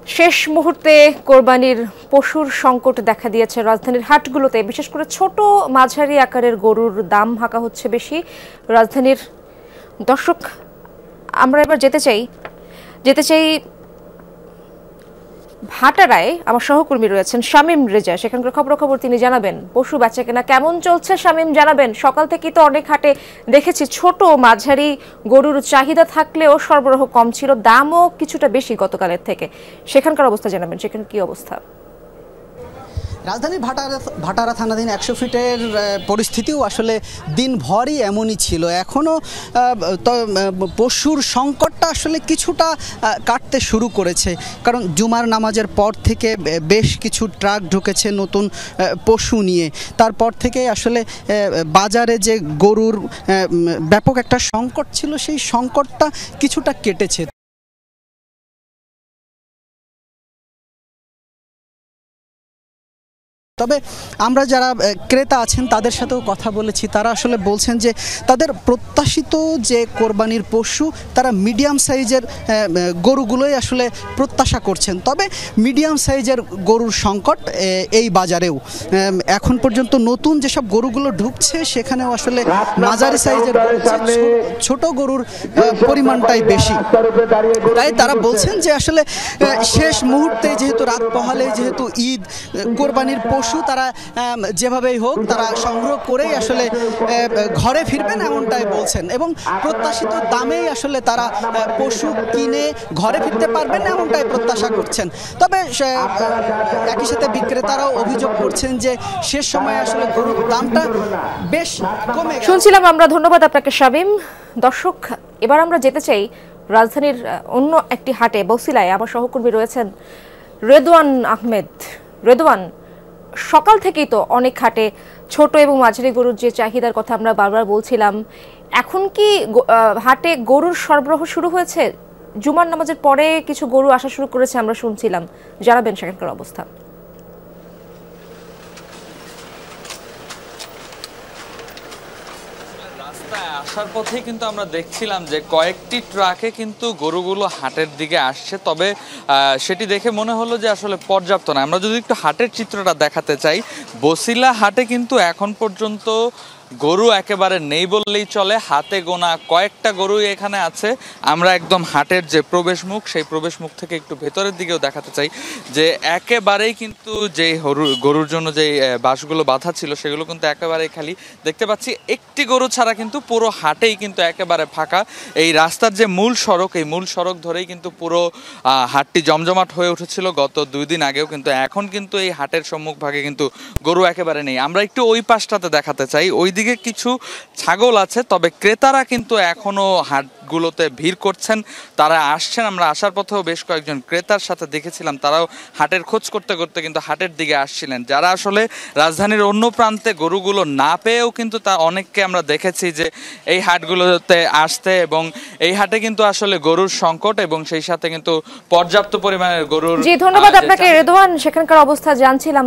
শেষ মুহূর্তে কোরবানির পশুর সংকট দেখা দিয়েছে রাজধানীর হাটগুলোতে। বিশেষ করে ছোট মাঝারি আকারের গরুর দাম হাঁকা হচ্ছে বেশি রাজধানীর। দর্শক, আমরা এবার যেতে চাই ভাটারায়। আমার সহকর্মী রয়েছেন শামীম রেজা, সেখানকার খবর তিনি জানাবেন পশু বেচাকেনা কেমন চলছে। শামীম, জানাবেন। সকাল থেকেই তো অনেক হাটে দেখেছি ছোট মাঝারি গরুর চাহিদা থাকলেও সরবরাহ কম ছিল, দামও কিছুটা বেশি গতকালের থেকে। সেখানকার অবস্থা জানাবেন, সেখানে কি অবস্থা? রাজধানীর ভাটারা থানাধীন 100 ফিটের পরিস্থিতিও আসলে দিনভরই এমনই ছিল। এখনও পশুর সংকটটা আসলে কিছুটা কাটতে শুরু করেছে, কারণ জুমার নামাজের পর থেকে বেশ কিছু ট্রাক ঢুকেছে নতুন পশু নিয়ে। তারপর থেকে আসলে বাজারে যে গরুর ব্যাপক একটা সংকট ছিল, সেই সংকটটা কিছুটা কেটেছে। তবে আমরা যারা ক্রেতা আছেন তাদের সাথেও কথা বলেছি, তারা আসলে বলছেন যে তাদের প্রত্যাশিত যে কোরবানির পশু তারা মিডিয়াম সাইজের গরুগুলোই আসলে প্রত্যাশা করছেন। তবে মিডিয়াম সাইজের গরুর সংকট এই বাজারেও এখন পর্যন্ত নতুন যেসব গরুগুলো ঢুকছে সেখানেও আসলে মাঝারি সাইজের ছোট গরুর পরিমাণটাই বেশি। তাই তারা বলছেন যে আসলে শেষ মুহূর্তে যেহেতু রাত পোহালে, যেহেতু ঈদ, কোরবানির পশু তারা যেভাবেই হোক তারা সংগ্রহ করেই আসলে ঘরে ফিরবেন এমনটাই বলছেন, এবং প্রত্যাশিত দামেই আসলে তারা পশু কিনে ঘরে ফিরতে পারবেন এমনটাই প্রত্যাশা করছেন। তবে একই সাথে বিক্রেতারাও অভিযোগ করছেন যে শেষ সময়ে আসলে গরুর দামটা বেশ কমে। শুনছিলাম আমরা, ধন্যবাদ আপনাকে শামীম। দর্শক, এবার আমরা যেতে চাই রাজধানীর অন্য একটি হাটে, বসিলায়। আমার সহকর্মী রয়েছেন রেদওয়ান আহমেদ। রেদওয়ান, সকাল থেকেই তো অনেক হাটে ছোট এবং মাঝারি গরুর যে চাহিদার কথা আমরা বারবার বলছিলাম, এখন কি হাটে গরুর সরবরাহ শুরু হয়েছে? জুমার নামাজের পরে কিছু গরু আসা শুরু করেছে আমরা শুনছিলাম, জানাবেন সেখানকার অবস্থা। আসার পথে কিন্তু আমরা দেখছিলাম যে কয়েকটি ট্রাকে কিন্তু গরুগুলো হাটের দিকে আসছে, তবে সেটি দেখে মনে হলো যে আসলে পর্যাপ্ত না। আমরা যদি একটু হাটের চিত্রটা দেখাতে চাই, বসিলা হাটে কিন্তু এখন পর্যন্ত গরু একেবারে নেই বললেই চলে। হাতে গোনা কয়েকটা গরুই এখানে আছে। আমরা একদম হাটের যে প্রবেশ মুখ, সেই প্রবেশ মুখ থেকে একটু ভেতরের দিকেও দেখাতে চাই যে একেবারেই কিন্তু যে গরুর জন্য যে বাঁশগুলো বাঁধা ছিল সেগুলো কিন্তু একেবারেই খালি। দেখতে পাচ্ছি একটি গরু ছাড়া কিন্তু পুরো হাটেই কিন্তু একেবারে ফাঁকা। এই রাস্তার যে মূল সড়ক, এই মূল সড়ক ধরেই কিন্তু পুরো হাটটি জমজমাট হয়ে উঠেছিল গত 2 দিন আগেও, কিন্তু এখন কিন্তু এই হাটের সম্মুখ ভাগে কিন্তু গরু একেবারে নেই। আমরা একটু ওই পাশটাতে দেখাতে চাই, ওইদিকে কিছু ছাগল আছে, তবে ক্রেতারা কিন্তু এখনো হাটগুলোতে ভিড় করছেন, তারা আসছেন। আমরা আসার পথেও বেশ কয়েকজন ক্রেতার সাথে দেখেছিলাম, তারাও হাটের খোঁজ করতে করতে কিন্তু হাটের দিকে আসছিলেন। যারা আসলে রাজধানীর অন্য প্রান্তে গরুগুলো না পেয়েও কিন্তু তা অনেককে আমরা দেখেছি যে এই হাটগুলোতে আসতে, এবং এই হাটে কিন্তু আসলে গরুর সংকট এবং সেই সাথে কিন্তু পর্যাপ্ত পরিমাণের গরুর। জি, ধন্যবাদ আপনাকে রেদওয়ান, সেখানকার অবস্থা জানছিলাম।